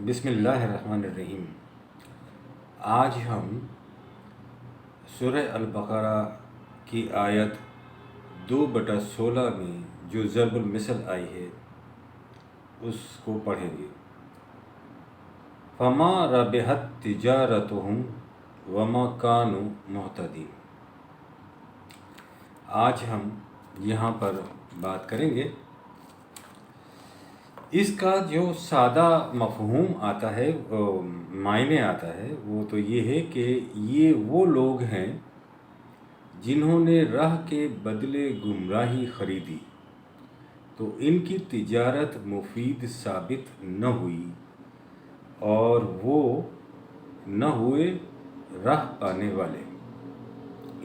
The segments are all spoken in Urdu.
بسم اللہ الرحمن الرحیم۔ آج ہم سورہ البقرہ کی آیت 2/16 میں جو ضرب المثل آئی ہے اس کو پڑھیں گے۔ فما ربحت تجارتہم وما کانوا مہتدین۔ آج ہم یہاں پر بات کریں گے۔ اس کا جو سادہ مفہوم آتا ہے، معنی آتا ہے، وہ تو یہ ہے کہ یہ وہ لوگ ہیں جنہوں نے راہ کے بدلے گمراہی خریدی تو ان کی تجارت مفید ثابت نہ ہوئی اور وہ نہ ہوئے راہ پانے والے۔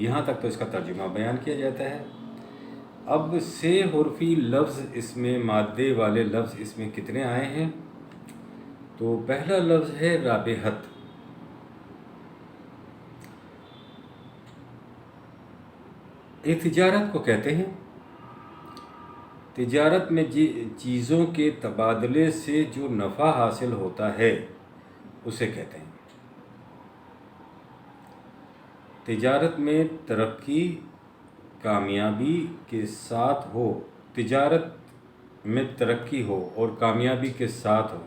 یہاں تک تو اس کا ترجمہ بیان کیا جاتا ہے۔ اب سے حرفی لفظ اس میں، مادے والے لفظ اس میں کتنے آئے ہیں؟ تو پہلا لفظ ہے رابحت۔ یہ تجارت کو کہتے ہیں۔ تجارت میں چیزوں کے تبادلے سے جو نفع حاصل ہوتا ہے اسے کہتے ہیں۔ تجارت میں ترقی کامیابی کے ساتھ ہو، تجارت میں ترقی ہو اور کامیابی کے ساتھ ہو۔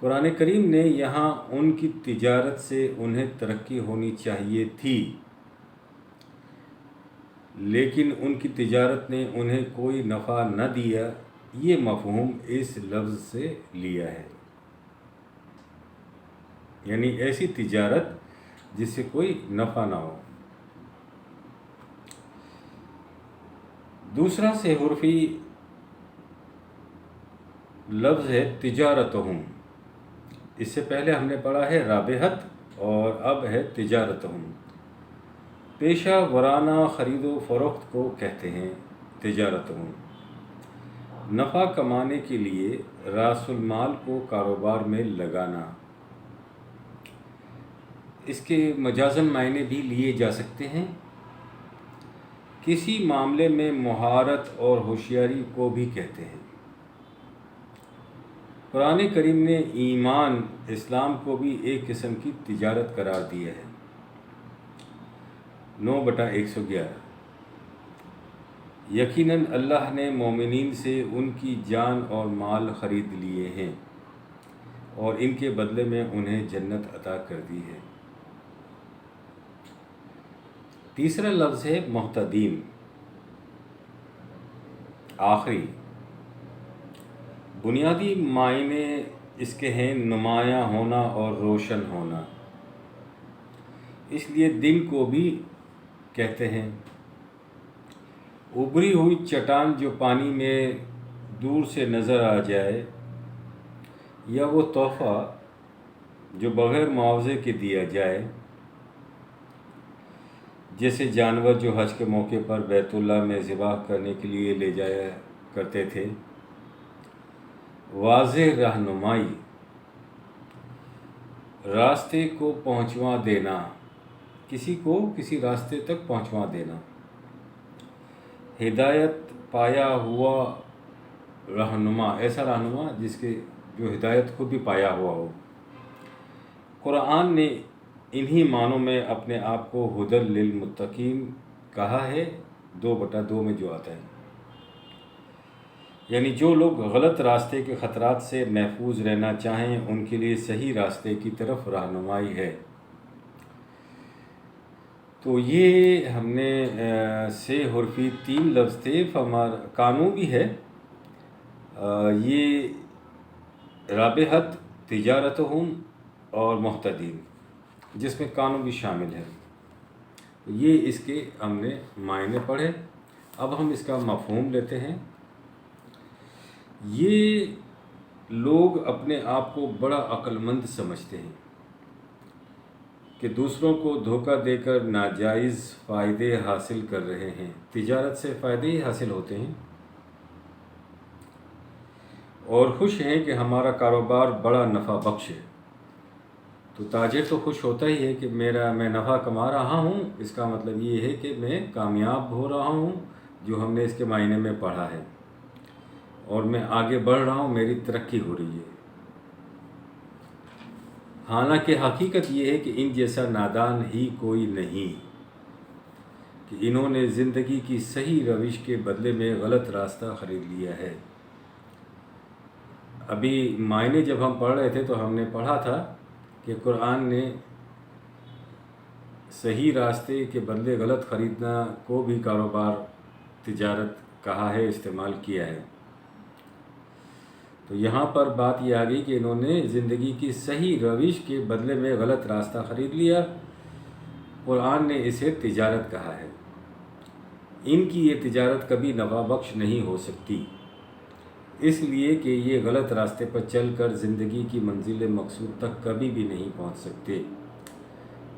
قرآن کریم نے یہاں ان کی تجارت سے انہیں ترقی ہونی چاہیے تھی، لیکن ان کی تجارت نے انہیں کوئی نفع نہ دیا، یہ مفہوم اس لفظ سے لیا ہے۔ یعنی ایسی تجارت جس سے کوئی نفع نہ ہو۔ دوسرا سے حرفی لفظ ہے تجارتہم۔ اس سے پہلے ہم نے پڑھا ہے رابحت اور اب ہے تجارتہم۔ پیشہ ورانہ خرید و فروخت کو کہتے ہیں تجارتہم۔ نفع کمانے کے لیے راس المال کو کاروبار میں لگانا۔ اس کے مجازاً معنی بھی لیے جا سکتے ہیں۔ کسی معاملے میں مہارت اور ہوشیاری کو بھی کہتے ہیں۔ قرآن کریم نے ایمان، اسلام کو بھی ایک قسم کی تجارت قرار دیا ہے۔ 9/111۔ یقیناً اللہ نے مومنین سے ان کی جان اور مال خرید لیے ہیں اور ان کے بدلے میں انہیں جنت عطا کر دی ہے۔ تیسرا لفظ ہے مہتدین، آخری۔ بنیادی معنی اس کے ہیں نمایاں ہونا اور روشن ہونا، اس لیے دن کو بھی کہتے ہیں۔ ابھری ہوئی چٹان جو پانی میں دور سے نظر آ جائے، یا وہ تحفہ جو بغیر معاوضے کے دیا جائے، جیسے جانور جو حج کے موقع پر بیت اللہ میں ذبح کرنے کے لیے لے جایا کرتے تھے۔ واضح رہنمائی، راستے کو پہنچوا دینا، کسی کو کسی راستے تک پہنچوا دینا۔ ہدایت پایا ہوا رہنما، ایسا رہنما جو ہدایت کو بھی پایا ہوا ہو۔ قرآن نے انہی معنوں میں اپنے آپ کو ہدی للمتقین کہا ہے، 2/2 میں جو آتا ہے۔ یعنی جو لوگ غلط راستے کے خطرات سے محفوظ رہنا چاہیں ان کے لیے صحیح راستے کی طرف رہنمائی ہے۔ تو یہ ہم نے سے حرفی 3 لفظ تھے۔ کانو بھی ہے، یہ رابحت، تجارتہم اور مہتدین، جس میں کانو بھی شامل ہے۔ یہ اس کے ہم نے معنی پڑھے۔ اب ہم اس کا مفہوم لیتے ہیں۔ یہ لوگ اپنے آپ کو بڑا عقل مند سمجھتے ہیں کہ دوسروں کو دھوکہ دے کر ناجائز فائدے حاصل کر رہے ہیں۔ تجارت سے فائدے ہی حاصل ہوتے ہیں اور خوش ہیں کہ ہمارا کاروبار بڑا نفع بخش ہے۔ تو تاجر تو خوش ہوتا ہی ہے کہ میں نفع کما رہا ہوں، اس کا مطلب یہ ہے کہ میں کامیاب ہو رہا ہوں، جو ہم نے اس کے معنی میں پڑھا ہے، اور میں آگے بڑھ رہا ہوں، میری ترقی ہو رہی ہے۔ حالانکہ حقیقت یہ ہے کہ ان جیسا نادان ہی کوئی نہیں کہ انہوں نے زندگی کی صحیح روش کے بدلے میں غلط راستہ خرید لیا ہے۔ ابھی معنی جب ہم پڑھ رہے تھے تو ہم نے پڑھا تھا کہ قرآن نے صحیح راستے کے بدلے غلط خریدنا کو بھی کاروبار، تجارت کہا ہے، استعمال کیا ہے۔ تو یہاں پر بات یہ آ گئی کہ انہوں نے زندگی کی صحیح روش کے بدلے میں غلط راستہ خرید لیا، قرآن نے اسے تجارت کہا ہے۔ ان کی یہ تجارت کبھی نفع بخش نہیں ہو سکتی، اس لیے کہ یہ غلط راستے پر چل کر زندگی کی منزل مقصود تک کبھی بھی نہیں پہنچ سکتے۔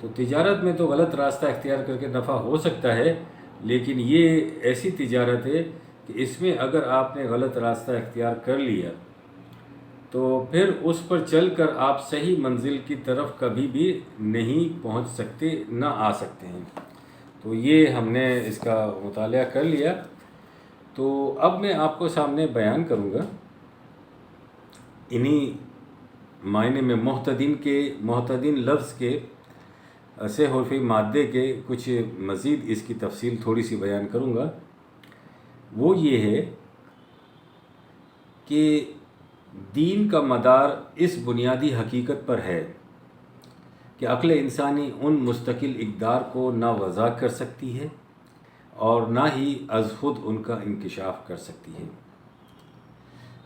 تو تجارت میں تو غلط راستہ اختیار کر کے نفع ہو سکتا ہے، لیکن یہ ایسی تجارت ہے کہ اس میں اگر آپ نے غلط راستہ اختیار کر لیا تو پھر اس پر چل کر آپ صحیح منزل کی طرف کبھی بھی نہیں پہنچ سکتے، نہ آ سکتے ہیں۔ تو یہ ہم نے اس کا مطالعہ کر لیا۔ تو اب میں آپ کو سامنے بیان کروں گا انہی معنی میں محتدین لفظ کے سے حرفی مادے کے کچھ مزید اس کی تفصیل تھوڑی سی بیان کروں گا۔ وہ یہ ہے کہ دین کا مدار اس بنیادی حقیقت پر ہے کہ عقل انسانی ان مستقل اقدار کو نہ وضع کر سکتی ہے اور نہ ہی از خود ان کا انکشاف کر سکتی ہے،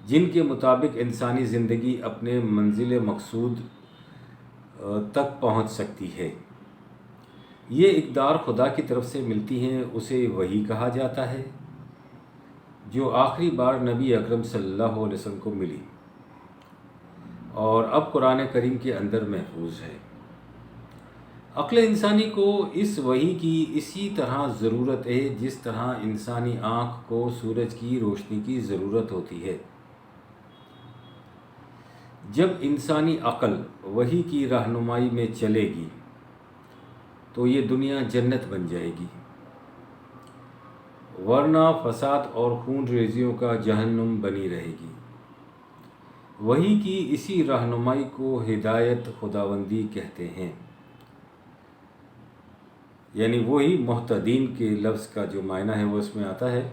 جن کے مطابق انسانی زندگی اپنے منزل مقصود تک پہنچ سکتی ہے۔ یہ اقدار خدا کی طرف سے ملتی ہیں، اسے وحی کہا جاتا ہے، جو آخری بار نبی اکرم صلی اللہ علیہ وسلم کو ملی اور اب قرآن کریم کے اندر محفوظ ہے۔ عقل انسانی کو اس وحی کی اسی طرح ضرورت ہے جس طرح انسانی آنکھ کو سورج کی روشنی کی ضرورت ہوتی ہے۔ جب انسانی عقل وحی کی رہنمائی میں چلے گی تو یہ دنیا جنت بن جائے گی، ورنہ فساد اور خون ریزیوں کا جہنم بنی رہے گی۔ وحی کی اسی رہنمائی کو ہدایت خداوندی کہتے ہیں، یعنی وہی محتدین کے لفظ کا جو معنی ہے وہ اس میں آتا ہے،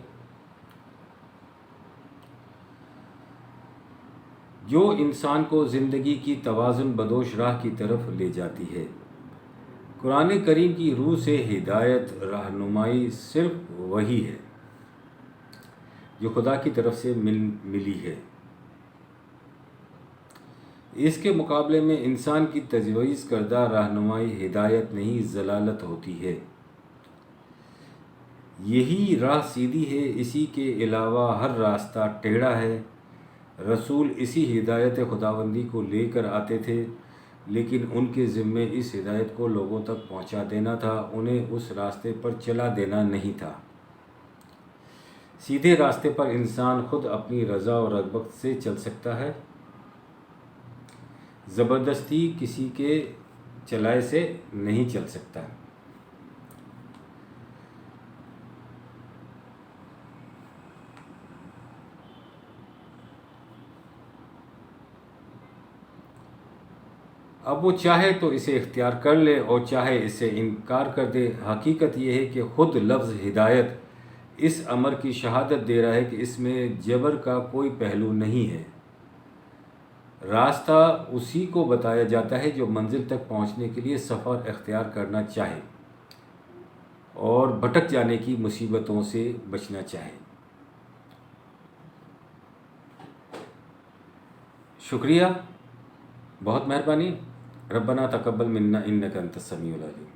جو انسان کو زندگی کی توازن بدوش راہ کی طرف لے جاتی ہے۔ قرآن کریم کی روح سے ہدایت رہنمائی صرف وہی ہے جو خدا کی طرف سے ملی ہے۔ اس کے مقابلے میں انسان کی تجویز کردہ رہنمائی ہدایت نہیں، ضلالت ہوتی ہے۔ یہی راہ سیدھی ہے، اسی کے علاوہ ہر راستہ ٹیڑھا ہے۔ رسول اسی ہدایت خداوندی کو لے کر آتے تھے، لیکن ان کے ذمے اس ہدایت کو لوگوں تک پہنچا دینا تھا، انہیں اس راستے پر چلا دینا نہیں تھا۔ سیدھے راستے پر انسان خود اپنی رضا و رغبت سے چل سکتا ہے، زبردستی کسی کے چلائے سے نہیں چل سکتا۔ اب وہ چاہے تو اسے اختیار کر لے اور چاہے اس سے انکار کر دے۔ حقیقت یہ ہے کہ خود لفظ ہدایت اس امر کی شہادت دے رہا ہے کہ اس میں جبر کا کوئی پہلو نہیں ہے۔ راستہ اسی کو بتایا جاتا ہے جو منزل تک پہنچنے کے لیے سفر اختیار کرنا چاہے اور بھٹک جانے کی مصیبتوں سے بچنا چاہے۔ شکریہ، بہت مہربانی۔ ربنا تقبل منا انک انت السمیع العلیم۔